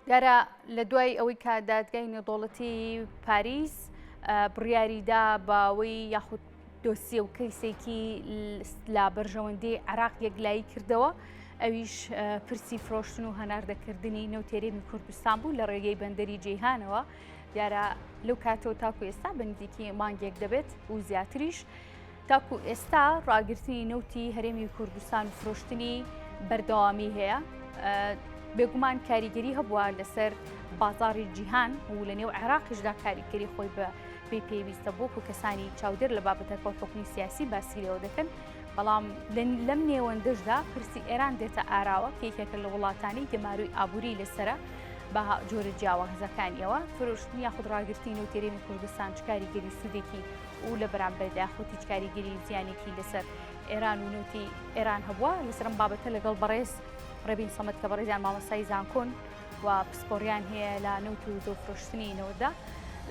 دیارە لە دوای ئەوەی کە دادگای نێودەوڵەتی پاریس بڕیاریدا باوەی یاخود دۆسیە و کەیسێکی لا بەرژەوەندەی عێراق یەکلایی کردەوە، ئەویش پرسی فرۆشتن و هەناردەکردنی نەوتێرێمی کوردستان بوو لە ڕێگەی بەندەری جەیهانەوە. دیارە لەو کاتەوە تاکو ئێستا بەنزیکی مانگێک دەبێت و زیاتریش تاکو ئێستا ڕاگررتنی نەوتی هەرێمی کوردستان و فرۆشتنی بەردەوامی هەیە. بێگومان کاریگەری هەبووە لەسەر بازاری جیهان و لە نێو عێراقیشدا کاریگەری خۆی بە پێی پێویستە بۆ و کەسانی چاودێر لە بابەتەکە و حکمی سیاسی باسیرەوە دەکەن. بەڵام لەم نێوەندەشدا پرسی ئێران دێتە ئاراوە کێکێکە لە وڵاتانی گەماروی ئابووری لەسرە بە جۆرە جیاوازەکانیەوە. فرۆشتنی یاخود ڕاگررتنی نەوتێرێمی کوردستان چ کاریگەری سوودێکی و لە بەرامبەردا یاخود هیچ کاریگەری زیانێکی لەسەر ئێران و نەوتی ئێران هەبووە. لەسەرم بابەتە لەگەڵ بەڕێز ڕێبین سەمەد کە بەڕێزیان مامۆستای زانکۆن و پسپۆریان هەیە لە نەوت و زۆ فرۆشتنی نەوەدا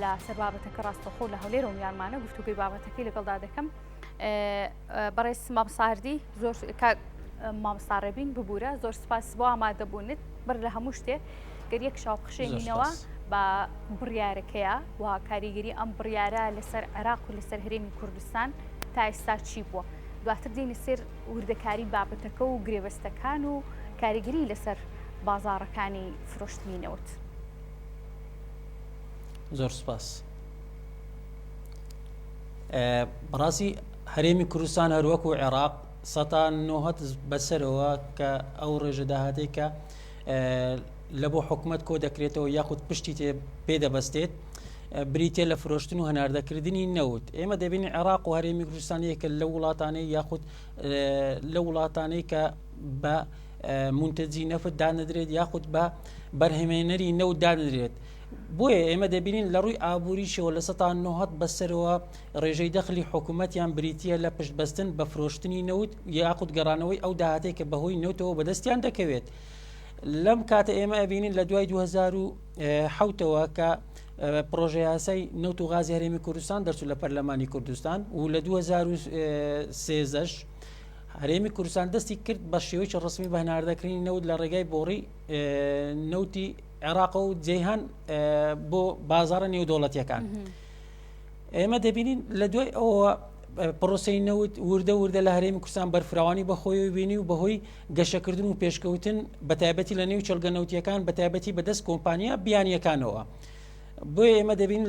لە سەر بابەتەکە ڕاستەخۆ لە هەولێرە و میانمانە گفتوگوی بابەتەکەی لەگەڵدا دەکەم. بەڕێز مامۆستا زۆر مامۆستا ڕێبین ببوورە، زۆر سپاس بۆ ئامادەبوونت بەر لە هەموو شتێ گەر یەک شاوخشێنینەوە بە بڕیارەکەیە و کاریگەری ئەم بڕیارە لەسەر عێراق و لەسەر هەرێمی کوردستان تا ئێستا چی بووە، دواتر دێنە سێر وردەکاری بابەتەکە و گرێبەستەکان و کاریگەری لەسەر بازاڕەکانی فرۆشتنی نەوت. زۆر سپاس. بەڕاستی هەرێمی کوردستان هەروەکو عێراق سەتان نۆهەت بەسەرەوە کە ئەو ڕێژە داهاتەی کە لە بۆ حکومەت کۆ دەکرێتەوە یاخود پشتی تێ پێدەبەستێت بریتێ لە فرۆشتن و هەناردەکردنی نەوت. ئێمە دەبینی عێراق و هەرێمی کوردستانەیەکە لە وڵاتانەی یاخود لە وڵاتانەی کە بە منتەجی نەفت دانەدرێت یاخود بە بەرهەمێنەری نەوت دانەدرێت. بۆیە ئێمە دەبینین لە ڕووی ئابووریشەوە لە سەتان نۆهەت بەسەرەوە ڕێژەی دەخلی حکوومەتیان بریتە لە پشتبەستن بە فرۆشتنی نەوت یاخود گەڕانەوەی ئەو داهاتێک کە بەهۆی نەوتەوە بەدەستیان دەکەوێت. لەم کاتە ئێمە ئەبینین لە دوای 2007ەوە کە پرۆژه یاسای نەوت و غازی هەرێمی کوردستان دەرچوو لە پەرلەمانی کوردستان و لە 2013ش هەرێمی کوردستان دەستی کرد بە شێوەیەکی ڕسمی بە هەناردەکردنی نەوت لە ڕێگای بۆڕی نەوتی عێراق و جەیهان بۆ بازاڕە نێودەوڵەتیەکان. ئێمە دەبینین لە دوای ئەوە پرۆسەی نەوت وردە لە هەرێمی کوردستان بەرفراوانی بەخۆی بینی و بەهۆی گەشەکردن و پێشکەوتن بەتایبەتی لە نێو چەلگە نەوتیەکان بەتایبەتی بەدەست کۆمپانیا بیانیەکانەوە. بۆیە ئێمە دەبین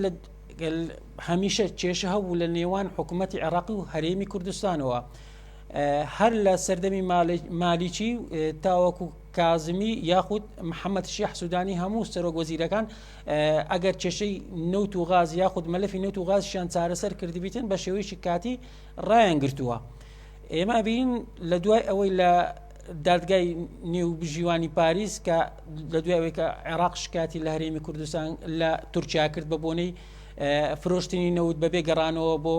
هەمیشە کێشە هەبوو لە نێوان حکوومەتی عێراقی و هەرێمی کوردستانەوە هەر لە سەردەمی مالیکی تاوەکو کازمی یاخود محەممەد شیح سوودانی هەموو سەرۆک وەزیرەکان ئەگەر کێشەی نەوت و غاز یاخود مەلەفی نەوت و غازشیان چارەسەر کردبیتن بە شێوەیەکی کاتی ڕایان گرتووە. ئێمە بین لە دوای ئەوەی لە دادگای نێوبژیوانی پاریس کە لە دوای ئەوەی کە عێراق شکاتی لە هەرێمی کوردستان لە تورکیا کرد بە بۆنەی فرۆشتنی نەوت بەبێ گەڕانەوە بۆ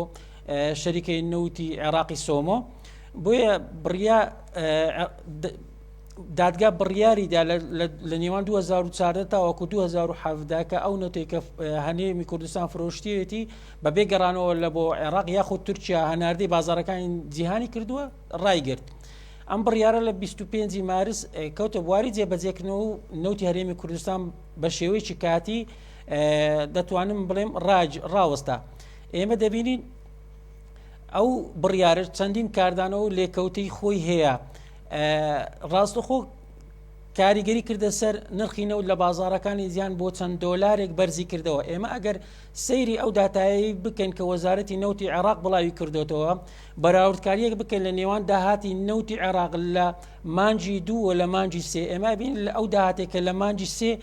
شەریکەی نەوتی عێراقی سۆمۆ. بۆیە دادگا بڕیاریدا لە نێوان 2014 تاوەکو 2017 کە ئەو نەوتێکە هەرێمی کوردستان فرۆشتیەتی بەبێ گەڕانەوە لە بۆ عێراق یاخود تورکیا هەناردەی بازاڕەکانی جیهانی کردووە ڕایگرت. ئەم بڕیارە لە 25 مارس کەوتە بواری جێبەجێکردنەوە و نەوتی هەرێمی کوردستان بە شێوەیەکی کاتی دەتوانم بڵێم ڕاوەستا. ئێمە دەبینین ئەو بڕیارە چەندین کاردانەوە و لێکەوتەی خۆی هەیە. ڕاستەخۆ کاریگەری کردە سەر نرخی نەوت لە بازاڕەکانی زیان بۆ چەند دۆلارێک بەرزی کردەوە. ئێمە ئەگەر سەیری ئەو داتایی بکەین کە وەزارەتی نەوتی عێراق بڵاوی کردوێتەوە بەراوردکاریەک بکەین لە نێوان داهاتی نەوتی عێراق لە مانجی 2 و لە مانجی 3 ئێمە بین لە ئەو داهاتێکە لە مانجی 3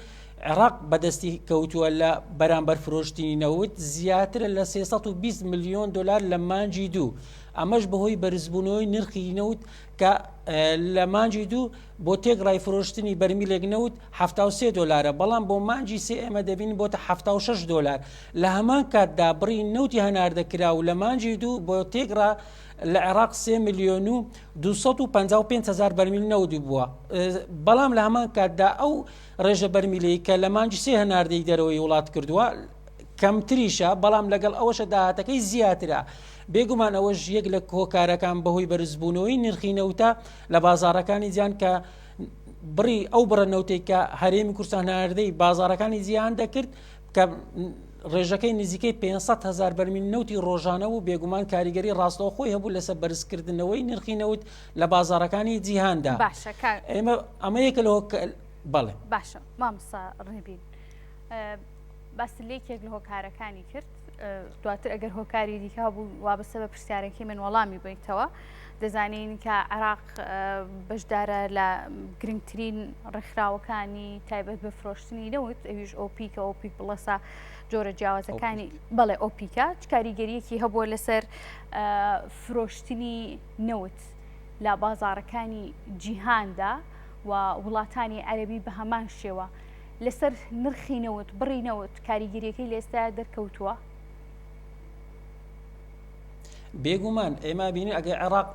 عێراق بەدەستی کەوتووە لە بەرامبەر فرۆشتنی نەوت زیاترە لە 320 میلیۆن دلار لە مانجی 2. ئەمەش بەهۆی بەرزبوونەوەی نرخی نەوت کە لە مانجی 2 بۆ تێگڕای فرۆشتنی بەرمیلێک نەوت 73 دلارە، بەڵام بۆ مانجی 3 ئێمە دەبین بۆتە 76 دلار. لە هەمان کاتدا بڕی نەوتی هەناردەکرا و لە مانجی 2 بۆ تێگڕا لە عێراق 3 میلیۆن و 255 هزار بەرمیل نەوتی بووە. بەڵام لە هەمان کاتدا ئەو ڕێژە بەرمیلەی کە لە مانجی 3 هەناردەی دەرەوەی وڵات کردووە کەمتریشە، بەڵام لەگەڵ ئەوەشە داهاتەکەی زیاترە. بێگومان ئەوەش یەک لە هۆکارەکان بەهۆی بەرزبوونەوەی نرخی نەوتە لە بازاڕەکانی جیان کە بڕی ئەو بڕەنەوتێک کە هەرێمی کوردستان هەناردەی بازارەکانی جیهان دەکرد کە ڕێژەکەی نزیکەی 500,000 بەرمیل نەوتی ڕۆژانە و بێگومان کاریگەری ڕاستەوخۆی هەبوو لەسەر بەرزکردنەوەی نرخی نەوت لە بازارەکانی جیهاندا. باشە ئەمە یەکە لەوە بەڵێ باشە مامۆستا ڕێبین باس لێکێک لە هۆکارەکانی کرد دواتر ئەگەر هۆکاری دیکە بوو وابەستە بە پرسیارێکی من وەڵامی بێتەوە دەزانین کە عێراق بەشدارە لە گرنگترین ڕێکخراوەکانی تایبەت بە فرۆشتنی نەوت ئەویش ئۆپیکە ئۆپیک بڵەسا جۆرە جیاوازەکانی بەڵێ ئۆپیکە کاریگەریەکی هەبووە لەسەر فرۆشتنی نەوت لە بازارەکانی جیهاندا و وڵاتانی عەرەبی بە هەمان شێوە لەسەر نرخی نەوت بڕی نەوت کاریگەریەکەی لە ئێستا دەرکەوتووە. بێگومان ئێمە بینی ئەگەر عێراق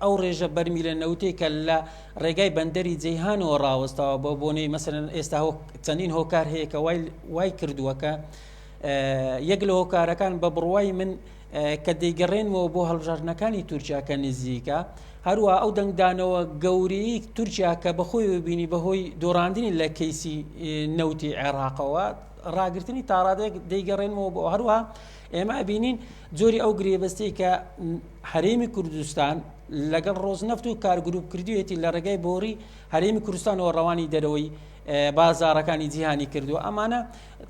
ئەو ڕێژە بەرمیلە نەوتەی کە لە ڕێگای بەندەری جەیهانەوە ڕاوەستەوە بۆ بۆنەی مەسەرەن ئێستا چەندین هۆکار هەیە کە وای کردووەکە یەک لە هۆکارەکان بە بڕوای من کە دەیگەڕێنەوە بۆ هەڵبژاردنەکانی تورکیا کە نزیکە هەروە ئەو دەنگدانەوە گەورەی تورکیا کە بەخۆی ببینی بەهۆی دۆڕاندنی لە کەیسی نەوتی عێراقەوە ڕاگررتنی تاڕادێک دەیگەڕێنەوە بۆ هەروە ئێمە ئەبینین جۆری ئەو گرێبەستەی کە هەرێمی کوردستان لەگەڵ ڕۆژنەفت و کارگروپ کردوێتی لە ڕێگای بۆڕی هەرێمی کوردستانەوە ڕەوانی دەرەوەی بازارەکانی جیهانی کردووە ئەمانە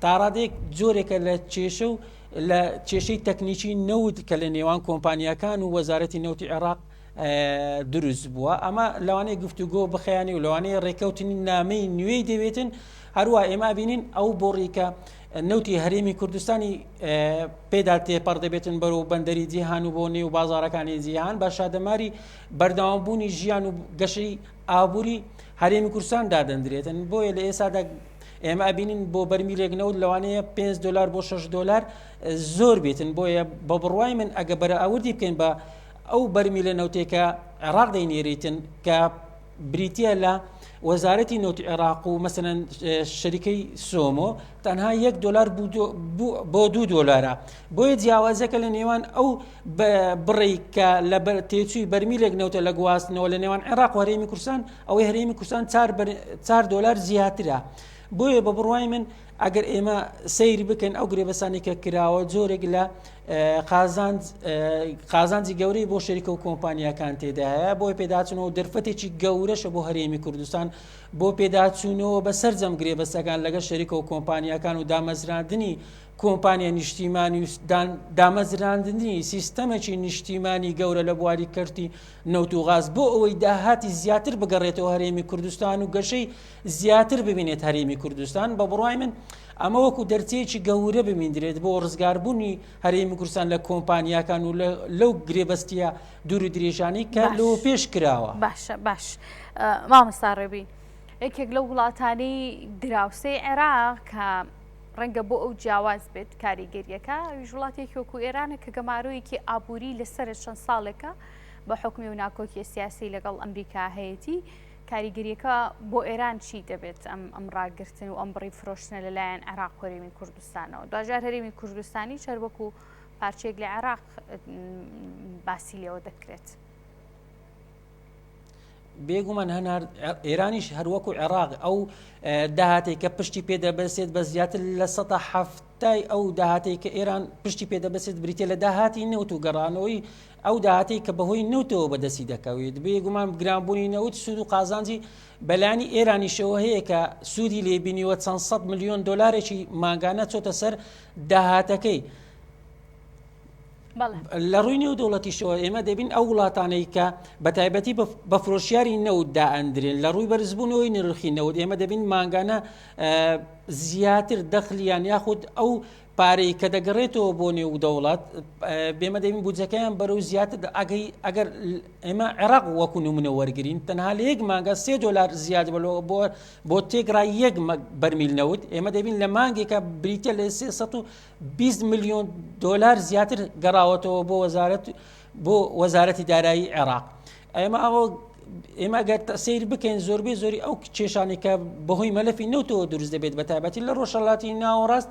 تاڕادێک جۆرێکە لە کێشە و لە کێشەی تەکنیکی نەوت کە لە نێوان کۆمپانیەکان و وەزارەتی نەوتی عێراق دروست بووە ئەمە لەوانەیە گفتوگۆ بخەیانی و لەوانەیە ڕێکەوتنی نامەی نوێی دەوێتن هەروە ئێمە بینین ئەو بۆڕیکە نەوتی هەرێمی کوردستانی پێدا تێپەڕ دەبێتن بەرەو بەندەری جیهان و بۆ نێو بازارەکانی جیهان بە شادەماری بەردەوامبوونی ژیان و گەشەی ئابووری هەرێمی کوردستان دادەندرێتن بۆیە لە ئێستادا ئێمە ئەبینین بۆ بەرمیلێک نەوت لەوانەیە $5 بۆ $6 زۆر بێتن بۆیە بە بڕوای من ئەگە بەرە ئاوردی بکەین بە ئەو بەرمیلە نەوتێکە عێراق دەینێریتن کە بریتە لە وەزارەتی نەوتی عێراق و مەسەلەن شەریکەی سۆمۆ تەنها $1 بۆ $2 بۆیە جیاوازەکە لە نێوان ئەو بڕی کە لە تێچووی بەرمیلێک نەوتە لە گواستنەوە لە نێوان عێراق و هەرێمی کوردستان ئەوەی هەرێمی کوردستان $4 زیاترە بۆیە بە بڕوای من ئەگەر ئێمە سەیر بکەن ئەو گرێبەسانی کە کراوە جۆرێک لە قازانجی گەورەی بۆ شەریکە و کۆمپانیەکان تێدا هەیە بۆی پێداچونەوە دەرفەتێکی گەورەشە بۆ هەرێمی کوردستان بۆ پێداچوونەوە بە سەرجەم گرێبەستەکان لەگەڵ شەریکە و کۆمپانیەکان و دامەزراندنی کۆمپانیا نیشتیمانی و دامەزراندنی سیستەمێکی نیشتیمانی گەورە لە بواری کەرتی نەوت و غاز بۆ ئەوەی داهاتی زیاتر بگەڕێتەوە هەرێمی کوردستان و گەشەی زیاتر ببینێت هەرێمی کوردستان بە بڕوای من ئەمە وەکو دەرچەیەکی گەورە بمێنرێت بۆ ڕزگاربوونی هەرێمی کوردستان لە کۆمپانیەکان و لەو گرێبەستیە دوور و درێژانی کە لەوە پێش کراوە. باشە باش مامۆستا ڕێبین یەکێک لەو وڵاتانەی دراوسەی عێراق کە ڕەنگە بۆ ئەو جیاواز بێت کاریگەریەکە وڵاتێکی وەکو ئێرانە کە گەمارویەکی ئابووری لەسەر چەند ساڵێکە بە حکمی و ناکۆکی سیاسی لەگەڵ ئەمریکا هەیەتی کاریگەریەکە بۆ ئێران چی دەبێت ئەم ڕاگرتن و ئەم بڕی فرۆشتنە لەلایەن عێراق و هەرێمی کوردستانەوە دوجار هەرێمی کوردستانی چەربەکو پارچێک لە عێراق باسی لێەوە دەکرێت. بێگومان هەنار ئێرانیش هەروەکو عێراق ئەو داهاتێک کە پشتی پێدەبەسێت بە زیاتر لە 170 ئەو داهاتێک کە ئێران پشتی پێدەبەسێت بریتە لە داهاتی نەوت و گەڕانەوەی ئەو داهاتەی کە بەهۆی نەوتەوە بەدەستی دەکەوێت بێگومان گرانبوونی نەوت سوود و قازانجی بەلانی ئێرانیشەوە هەیە کە سوودی لێبینیوە چەند $100 ملیۆن ماگانە چۆتە سەر داهاتەکەی. لە ڕووی نێو دەوڵەتیشەوە ئێمە دەبین ئەو وڵاتانەی کە بە تایبەتی بە فرۆشیاری نەوتدا ئەندرێن لە ڕووی بەرزبوونەوەی نرخی نەوت ئێمە دەبین ماگانە زیاتر دەخلیان یاخود ئەو پارەی کە دەگەڕێتەوە بۆ نێو دەوڵات بێمە دەبین بودجەکەیان بەرەو زیاتر ئەگەر ئێمە عێراق وەکو نمونە وەرگین تەنها لە یەک مانگە $3 زیاد بۆ تێگرای یەک بەرمیل نەوت ئێمە دەبین لە مانگێکە بریتە لە $320 ملیۆن زیاتر گەڕاوەتەوە بۆ وەزارەتی دارایی عێراق. ئێمە ئەگەر سیر بکەین زۆری ئەو کێشانی کە بەهۆی مەلەفی نەوتەوە دروست دەبێت بە تایبەتی لە ڕۆژهەڵاتی ناوەڕاست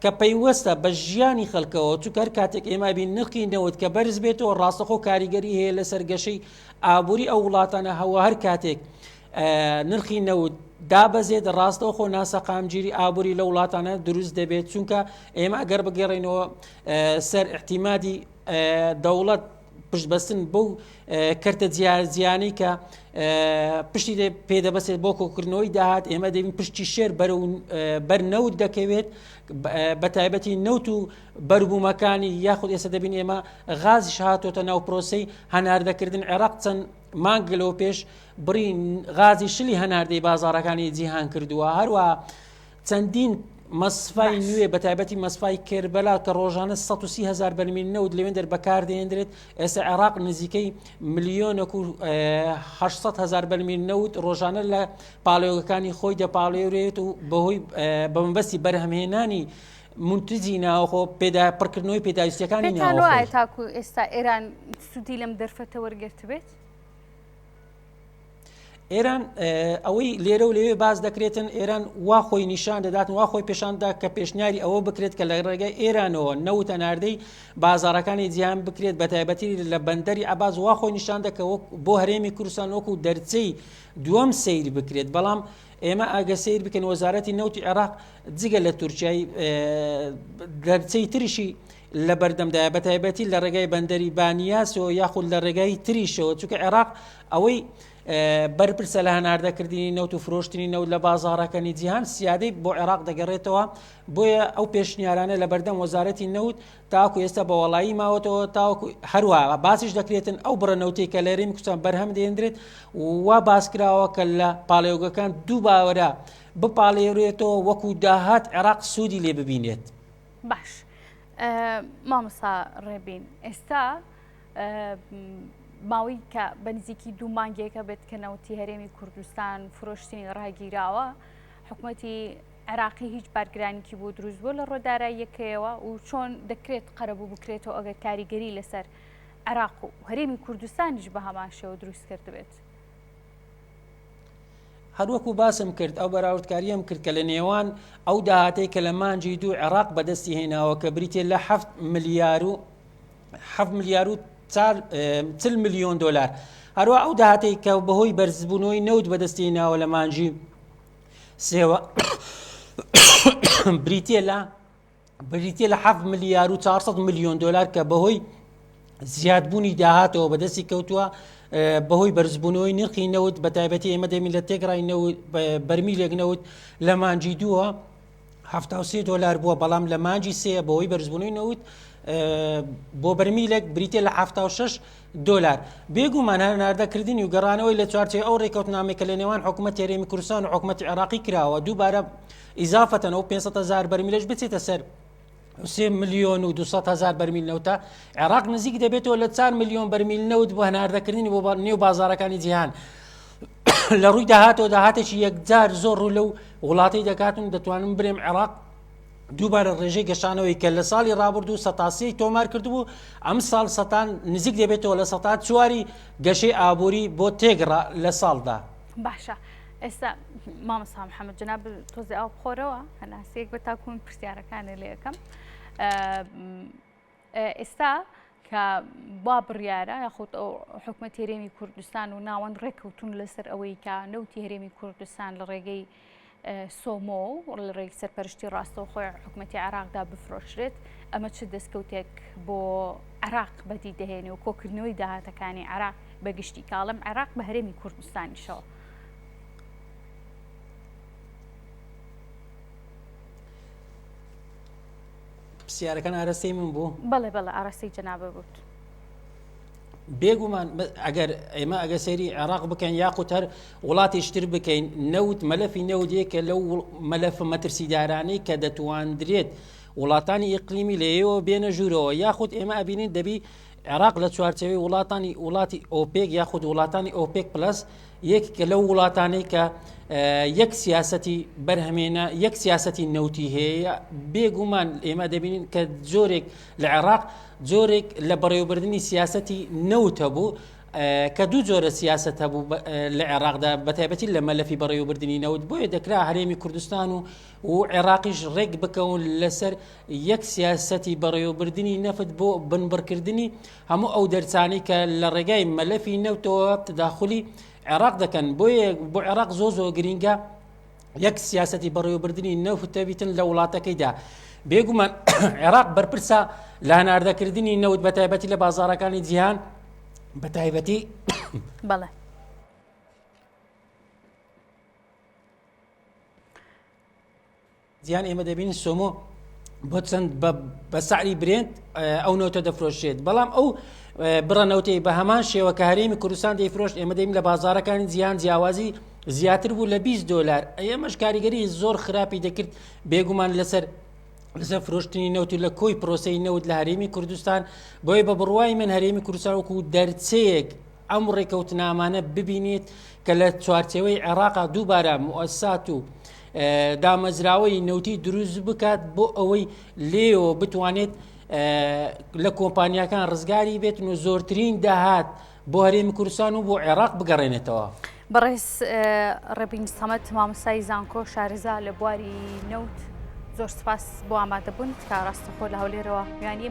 کە پەیوەستە بە ژیانی خەڵکەوە چونکە هەر کاتێک ئێمە بین نرخی نەوت کە بەرز بێتەوە ڕاستەخۆ کاریگەری هەیە لەسەر گەشەی ئابووری ئەو وڵاتانە هەوا هەر کاتێک نرخی نەوت دابەزێت ڕاستەوە خۆ ناسە قامگیری ئابووری لە وڵاتانە دروست دەبێت چونکە ئێمە ئەگەر بگەڕێنەوە سەر احتیمادی دەوڵەت پشتبەستن بەو کەرتە جیهانی کە پشتی پێدەبەسێت بۆ کۆکردنەوەی داهات ئێمە دەبین پشتی شێر بەر نەوت دەکەوێت بە تایبەتی نەوت و بەربوومەکانی یاخود ئێستا دەبین ئێمە غازیش هاتۆتە ناو پرۆسەی هەناردەکردن عێراق چەند مانگلەوە پێش بڕی غازی شلی هەناردەی بازاڕەکانی جیهان کردووە هەروە چەندین مەسفای نوێ بە تایبەتی مەسفای کێربەلا کە ڕۆژانە 130,000 بەرمیل نەوت لەوێن دەربەکار دێنرێت ئێستا عێراق نزیکەی 1,800,000 بەرمیل نەوت ڕۆژانە لە پاڵێوەکانی خۆی دەپاڵێورێت و بەهۆی بەمەبەستی بەرهەمهێنانی منتجی ناوخۆ پڕکردنەوەی پێداویستیەکانی ناوخۆی تاکو ئێستا ئێران سوودی لەم دەرفەتە وەرگرت بێت ئێران ئەوەی لێرە و لەوێ باز دەکرێتن ئێران وا خۆی نیشان دەداتن وا خۆی پیشاندا کە پێشنیاری ئەوە بکرێت کە لە ڕێگەی ئێرانەوە نەوتە ناردەی بازاڕەکانی جیهان بکرێت بە تایبەتی لە بەندەری عەباس وا خۆی نیشان دەکەوە بۆ هەرێمی کوردستان وەکو دەرچەی دووەم سەیر بکرێت بەڵام ئێمە ئاگە سیر بکەن وەزارەتی نەوتی عێراق جگە لە تورکیای دەرچەی تریشی لە بەردەمدایە بە تایبەتی لە ڕێگای بەندەری بانیاسەوە یاخود لە ڕێگای تریشەوە چونکە عێراق ئەوەی بەرپرسە لە هەناردەکردنی نەوت و فرۆشتنی نەوت لە بازاڕەکانی جیهان سیادەی بۆ عێراق دەگەڕێتەوە بۆیە ئەو پێشنیارانە لە بەردەم وەزارەتی نەوت تاکو ئێستا بە وەڵایی ماوەتەوە تاوەکو هەروە باسیش دەکرێتن ئەو بڕەنەوتەی کە لە هەرێمی کوردستان بەرهەم دێنرێت وا باسکراوە کە لە پاڵێوگەکان دوو باوەرە بپاڵێورێتەوە وەکو داهات عێراق سوودی لێ ببینێت. باش مامۆستا ڕێبین ئێستا ماوەی کە بە نزیکی دوو مانگێکە بێت کە نەوتی هەرێمی کوردستان فرۆشتنی ڕاگیراوە حکوومەتی عێراقی هیچ بارگرانێکی بۆ دروست بۆ لە ڕۆداراییەکەیەوە و چۆن دەکرێت قەرەبوو بکرێتەوە ئەگەر کاریگەری لەسەر عێراق و هەرێمی کوردستانیش بە هەمان شێوە دروست کرد بێت. هەروەکو باسم کرد ئەو بەراوردکاریەم کرد کە لە نێوان ئەو داهاتەی کە لە مانجی دوو عێراق بەدەستی هێناوە کە بریتێ لە 7 ملیار و 40 ملیۆن دلار هەروە ئەو داهاتەی کە بەهۆی بەرزبوونەوەی نەوت بەدەستی هێناوە لە مانجی سێوە بریتێ لە 7 ملیار و 400 ملیۆن دلار کە بەهۆی زیادبوونی داهاتەوە بەدەستی کەوتووە بەهۆی بەرزبوونەوەی نرخی نەوت بە تایبەتی ئێمە دەمین لە تێکڕای نەوت بەرمیلێک نەوت لە مانجی دووە 73 دلار بووە بەڵام لە مانجی سێ بەهۆی بەرزبوونەوەی نەوت بۆ بەرمیلێک بریتێ لە 76 دلار بێگومان هەناردەکردنی و گەڕانەوەی لە چوارچێ ئەو ڕێکەوتنامێکە لە نێوان حکوومەتی هەرێمی کوردستان و حکوومەتی عێراقی کراوە دووبارە ئیزافەتەن ئەو 500,000 بەرمیلەش بچێتە سەر 3 ملیۆن و 200,000 بەرمیل نەوتە عێراق نزیک دەبێتەوە لە 4 ملیۆن بەرمیل نەوت بۆ هەناردەکردنی بۆ نێو بازاڕەکانی جیهان لە ڕووی داهاتەوە داهاتێکی یەکجار زۆر ڕوو لەو وڵاتەی دەکاتن دەتوانم برێم عێراق دووبارە ڕێژەی گەشانەوەی کە لە ساڵی ڕابردوو سەتاسی تۆمار کردبوو ئەم ساڵ سەتان نزیک دەبێتەوە لە سەتات چواری گەشەی ئابووری بۆ تێگڕا لە ساڵدا. باشە ئێستا مامۆستا محەممەد جەناب تۆزی ئاو بخۆرەوە هەناسەیەک بە تاکوون پرسیارەکانە لێ یەکەم ئێستا کە با بڕیارە یاخود ئەو حکوومەتی هەرێمی کوردستان و ناوەند ڕێککەوتون لەسەر ئەوەی کە نەوتی هەرێمی کوردستان لە ڕێگەی سۆمۆ لە ڕێی سەرپەرشتی ڕاستەوخۆی حکوومەتی عێراقدا بفرۆشرێت ئەمە چ دەستکەوتێک بۆ عێراق بەدی دەهێنێ و کۆکردنەوەی داهاتەکانی عێراق بەگشتی کاڵم عێراق بە هەرێمی کوردستانیشەوە. پرسیارەکان ئارەستەی من بوو بەڵێ ئارەستەی جەنابە بوت. بێگومان ئەگەر ئێمە ئەگە سەیری عێراق بکەین یاخود هەر وڵاتیشتر بکەین نەوت مەلەفی نەودێکە لەو مەلەفە مەترسیدارانەی کە دەتواندرێت وڵاتانی ئیقلیمی لەیەوە بێنە ژوورەوە یاخود ئێمە ئەبینین دەبی عێراق لە چوارچەوەی وڵاتی ئۆپێک یاخود وڵاتانی ئۆپێک پلس یەکێکە لەو وڵاتانەی کە یەک سیاسەتی بەرهەمێنە یەک سیاسەتی نەوتی هەیە بێگومان ئێمە دەبینین کە جۆرێک لە عێراق جۆرێک لە بەڕێوەبردننی سیاسەتی نەوت هەبوو کە دوو جۆرە سیاست هەبوو لە عێراقدا بەتایبەتی لە مەلەفی بەڕێوەبردننی نەوت بۆیە دەکرا هەرێمی کوردستان و عێراقیش ڕێک بکەون لەسەر یەک سیاسەتی بەڕێوەبردننی نەفت بۆ بنبڕکردنی هەموو ئەو دەرچانی کە لە ڕێگای مەلەفی نەوتەوە تداخلی عێراق دەکەن بۆ عێراق زۆ گرینگە یەک سیاسەتی بەڕێوەبردننی نەوت تەبیتن لە وڵاتەکەیدا بێگومان عێراق بەرپرسە لە هەناردەکردنی نەوت بە تایبەتی لە بازارەکانی جیهان بە تایبەتی بەڵێ جیهان ئێمە دەبینین سۆمۆ بۆ چەند بە سعری برێنت ئەو نەوتە دەفرۆشێت بەڵام ئەو بڕەنەوتەی بە هەمان شێوە کە هەرێمی کوردستان دەیفرۆشت ئێمە دەیم لە بازارەکانی جیهان جیاوازی زیاتر بوو لە $20 ئێمەش کاریگەری زۆر خراپی دەکرد بێگومان لەسەر فرۆشتنی نەوت لە کۆی پرۆسەی نەوت لە هەرێمی کوردستان بۆیە بە بڕوای من هەرێمی کوردستان وەکو دەرچەیەک ئەم ڕێکەوتنامانە ببینێت کە لە چوارچێوەی عێراقا دووبارە مؤسسات و دامەزراوەی نەوتی دروست بکات بۆ ئەوەی لێەوە بتوانێت لە کۆمپانیەکان ڕزگاری بێتن و زۆرترین داهات بۆ هەرێمی کوردستان و بۆ عێراق بگەڕێنێتەوە. بەڕێز ڕێبین سەمەد مامۆستای زانکۆ شارەزا لە بواری نەوت زۆر سپاس بۆ ئامادەبوون کە ڕاستەخۆ لە هەولێرەوە میوانیە